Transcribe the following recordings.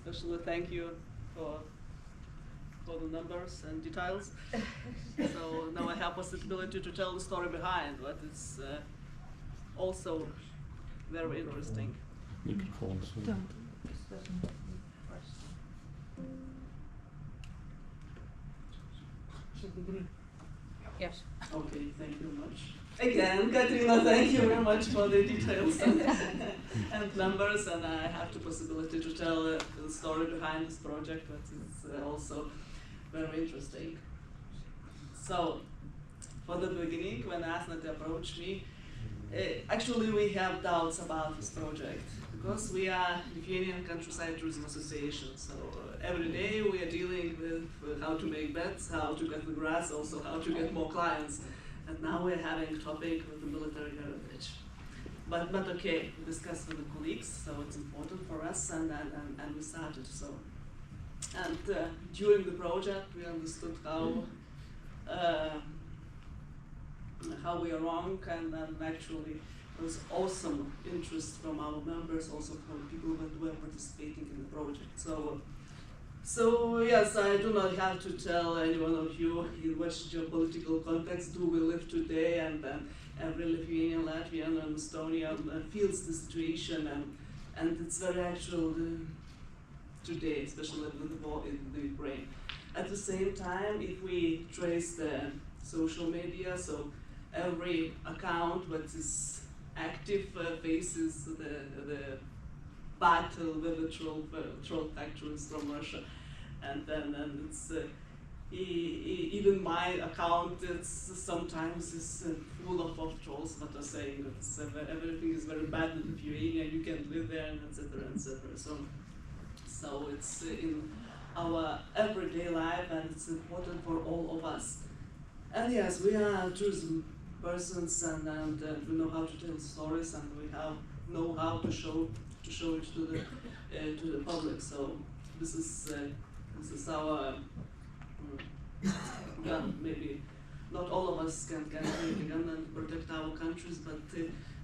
especially thank you for the numbers and details. So now I have possibility to tell the story behind, but it's also very interesting. Microphone. Should be green. Yes. Okay, thank you very much. Again, Katrina, thank you very much for the details and numbers, and I have the possibility to tell the story behind this project, but it's also very interesting. So, for the beginning, when Agne approached me, actually we have doubts about this project, because we are Lithuanian Countryside Tourism Association, so every day we are dealing with how to make beds, how to get the grass, also how to get more clients. And now we're having a topic with the military heritage. But okay, we discussed with the colleagues, so it's important for us, and we started. So, and during the project, we understood how we are wrong, and then actually there was awesome interest from our members, also from people who were participating in the project. So yes, I do not have to tell any one of you in which geopolitical context do we live today, and every Lithuanian, Latvian, and Estonian feels the situation, and it's very actual today, especially with the war in the Ukraine. At the same time, if we trace the social media, so every account that is active faces the battle with the troll factories from Russia. And it's even my account. It's sometimes is full of trolls that are saying that everything is very bad in Lithuania. You can't live there, and etc. etc. So it's in our everyday life, and it's important for all of us. And yes, we are tourism persons, and we know how to tell stories, and we know how to show it to the public. So this is our maybe not all of us can take a gun and protect our countries, but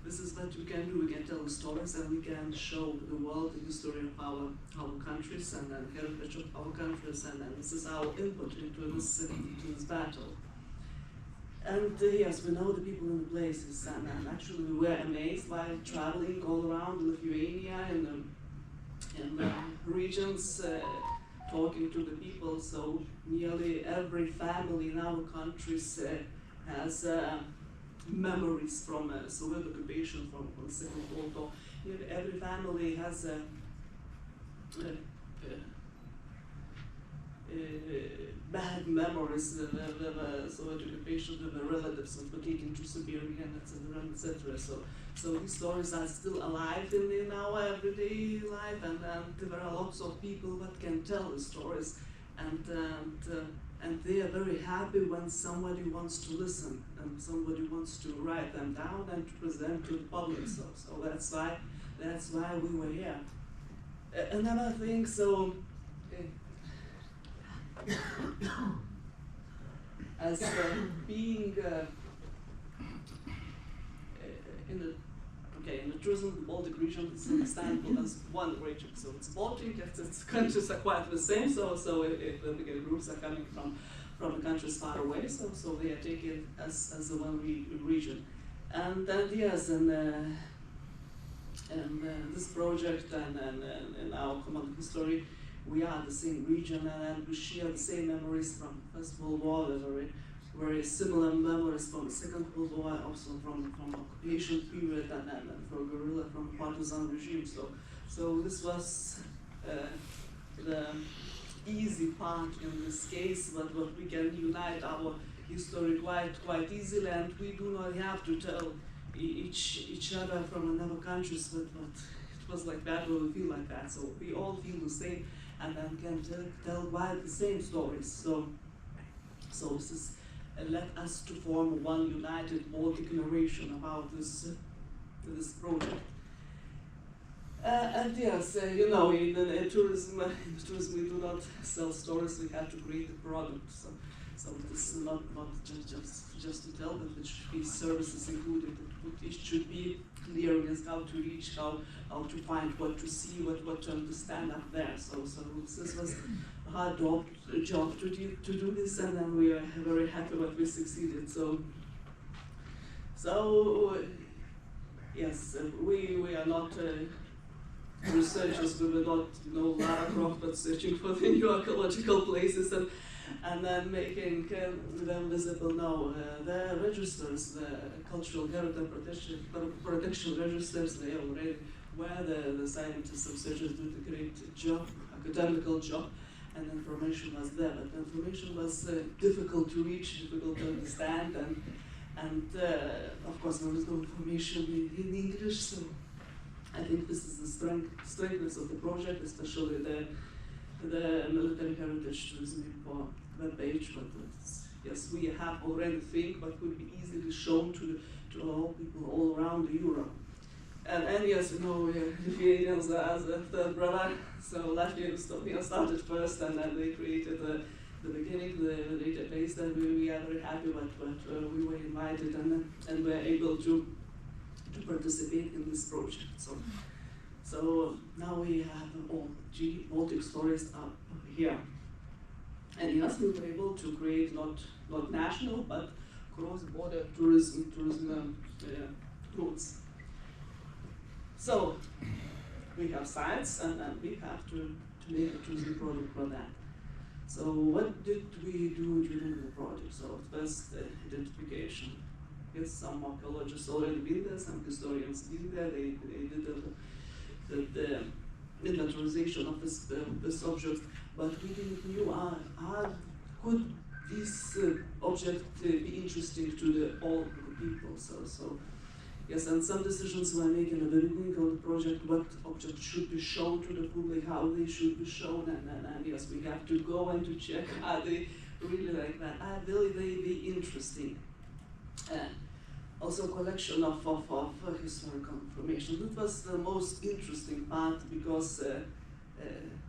this is what we can do. We can tell the stories, and we can show the world the history of our countries and heritage of our countries, and this is our input into this battle. And yes, we know the people in the places, and actually we were amazed while traveling all around Lithuania in the regions, talking to the people. So nearly every family in our countries has memories from Soviet occupation, from the Second World War. Nearly every family has bad memories of Soviet occupation, with the relatives that were taken to Siberia, etc., etc. So these stories are still alive in our everyday life, and there are lots of people that can tell the stories, and they are very happy when somebody wants to listen and somebody wants to write them down and to present to the public. So that's why we were here. Another thing, so. As being in the tourism, the Baltic region is understandable as one region. So it's Baltic, its countries are quite the same. So if the groups are coming from the countries far away, so they are taken as the one region. And then yes, and this project and our common history, we are the same region, and we share the same memories from First World War, very similar memories from the Second World War, also from occupation period, and from guerrilla, from partisan regime. So this was the easy part in this case, but what we can unite our history quite easily, and we do not have to tell each other from another countries, but it was like that, or we feel like that. So we all feel the same, and then can tell quite the same stories. So this is led us to form one united Baltic narration about this project. And yes, in tourism we do not sell stories. We have to create a product. So this is not just to tell, but it should be services included. It should be clear as how to reach, how to find, what to see, what to understand up there. So this was a hard job to do this, and then we are very happy that we succeeded. So yes, we are not researchers. We were not, Lara Croft, but searching for the new archaeological places and then making them visible now. The registers, the cultural heritage protection registers, they already where the scientists and researchers do the great job, academical job, and information was there. But the information was difficult to reach, difficult to understand, and of course there was no information in English. So I think this is the strength of the project, especially the military heritage tourism info webpage. But yes, we have already think, but could be easily shown to all people all around Europe. And yes, Lithuanians as a third brother. So Latvia started first, and then they created the beginning, the database. And we are very happy that we were invited and were able to participate in this project. So now we have all Baltic stories up here. And yes, we were able to create not national but cross-border tourism routes. So we have sites, and we have to make a tourism project for that. So what did we do during the project? So first, identification. Yes, some archaeologists already been there, some historians been there. They did the inventarization of this object, but we didn't know could this object be interesting to all people. So yes, and some decisions were made in the beginning of the project, what objects should be shown to the public, how they should be shown, and yes, we have to go and to check, are they really like that, will they be interesting? Also collection of historical information. That was the most interesting part, because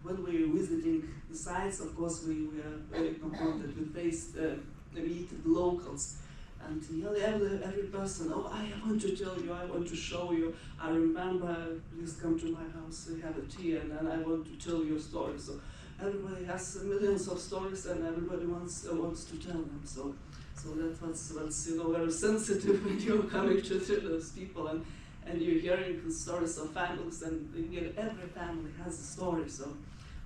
when we were visiting the sites, of course, we were very confronted. We faced meet the locals. And every person, I want to tell you, I want to show you, I remember, please come to my house, we have a tea, and then I want to tell you a story. So everybody has millions of stories, and everybody wants to tell them. So that's very sensitive when you're coming to those people, and you're hearing the stories of families, and every family has a story. So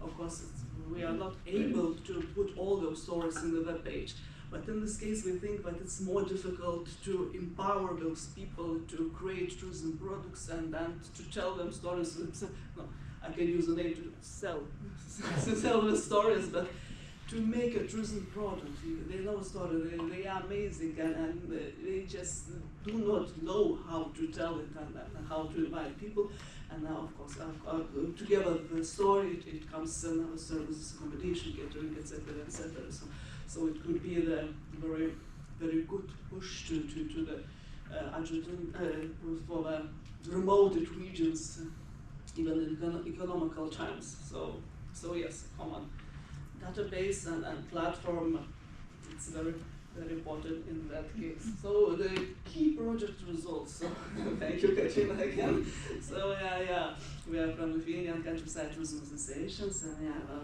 of course we are not able to put all those stories in the web page. But in this case, we think that it's more difficult to empower those people to create tourism products and to tell them stories. No, I can use a name to sell the stories, but to make a tourism product, they know a story, they are amazing, and they just do not know how to tell it and how to invite people. And now, of course, together the story, it comes in our services, accommodation, catering, etc., etc. So it could be the very, very good push to the adjutant for the remote regions, even in economical times. So yes, common database and platform, it's very, very important in that case. So the key project results. So thank you, Katrina, again. So we are from Lithuanian Countryside Tourism Associations, and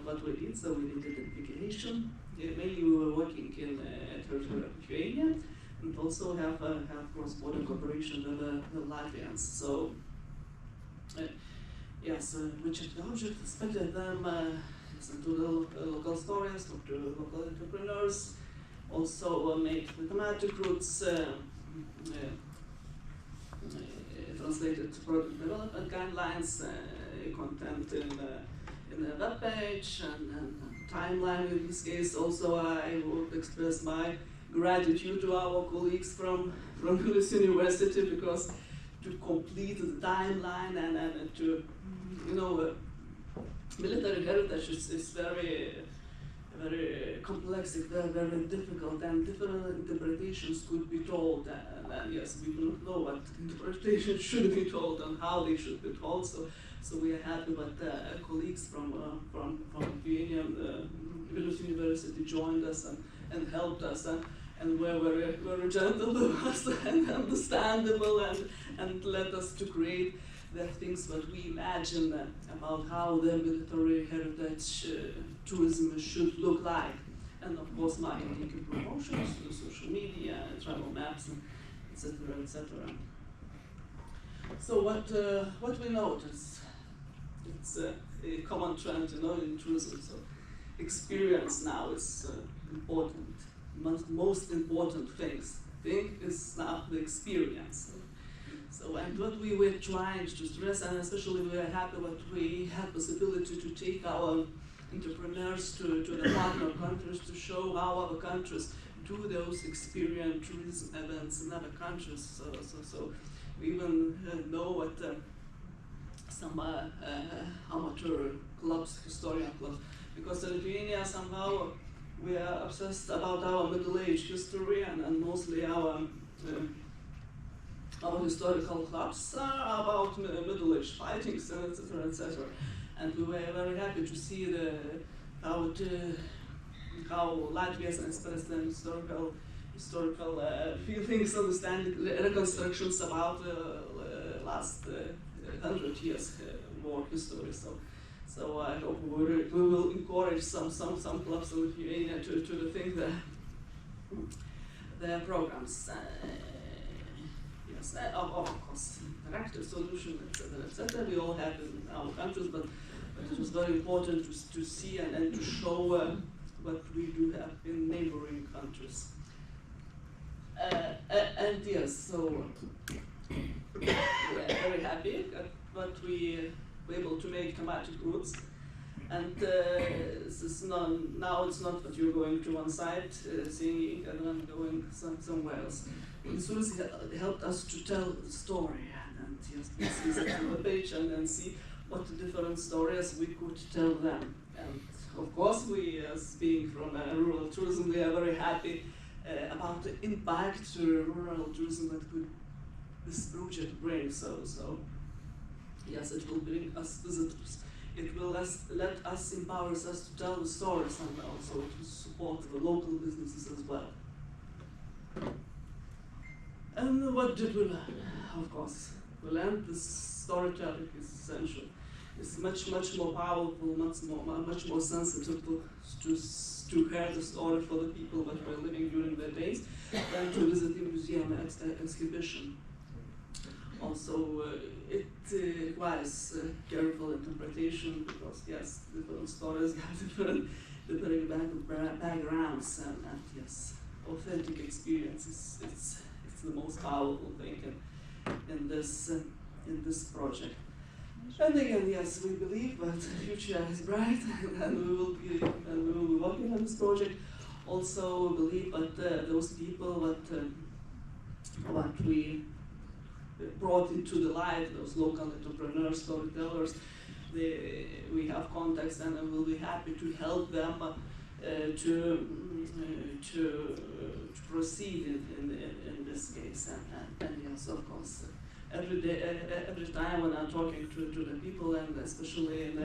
what we did, so we did identification. Mainly we were working in territory of Lithuania, and also have cross-border cooperation with the Latvians. So yes, we checked the object, inspected them, listened to the local stories, talked to local entrepreneurs, also made thematic routes, translated product development guidelines, content in the web page, and timeline. In this case, also I would express my gratitude to our colleagues from Vilnius University, because to complete the timeline and to, military heritage is very, very complex, it's very, very difficult, and different interpretations could be told, and yes, we do not know what interpretations should be told and how they should be told. So we are happy that colleagues from Lithuania, Vilnius University joined us and helped us and were very gentle with us and understandable and led us to create the things that we imagine about how the military heritage tourism should look like. And of course marketing and promotions, social media, travel maps, etc., etc. So what we notice, it's a common trend, in tourism. So experience now is important. Most important thing is now the experience. So and what we were trying to stress, and especially we are happy that we had possibility to take our entrepreneurs to the partner countries to show how other countries do those experience tourism events in other countries. So we even know what some amateur clubs, historian clubs, because in Lithuania somehow we are obsessed about our Middle Age history and mostly our historical clubs are about Middle Age fightings, etc., etc. And we were very happy to see how Latvia has expressed the historical feelings, understanding, reconstructions about last 100 years war history. So I hope we will encourage some clubs in Lithuania to think their programs. Yes, of course, interactive solution, etc. We all have in our countries, but it was very important to see and to show what we do have in neighboring countries. And yes, so we are very happy that we were able to make thematic routes. And this is now it's not that you're going to one side, singing, and then going somewhere else. It helped us to tell the story, and yes, please visit the page and then see what different stories we could tell them. And of course, we, as being from rural tourism, we are very happy about the impact to rural tourism that this project bring. So yes, it will bring us visitors. It will let us, empowers us to tell the stories and also to support the local businesses as well. And what did we learn? Of course, we learned this storytelling is essential. It's much more powerful, much more sensitive to hear the story for the people that were living during their days than to visit a museum exhibition. Also, it requires careful interpretation because yes, different stories have different backgrounds and yes, authentic experiences. It's the most powerful thing in this project. And again, yes, we believe that the future is bright, and we will be working on this project. Also, we believe that those people that we brought into the light, those local entrepreneurs, storytellers, we have contacts, and we'll be happy to help them to proceed in this case. And yes, of course, every time when I'm talking to the people, and especially in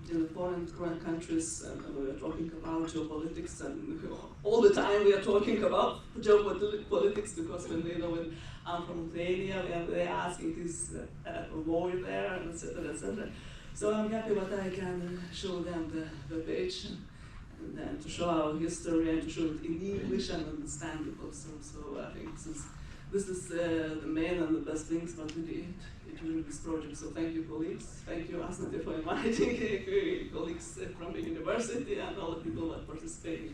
the foreign countries, and we are talking about geopolitics, and all the time we are talking about geopolitics, because when they know when I'm from Lithuania, they're asking this war there, and etc., etc. So I'm happy that I can show them the page and to show our history and to show it in English and understandable. So I think this is the main and the best things that we did during this project. So thank you, colleagues. Thank you, Agne, for inviting colleagues from the university and all the people that participated.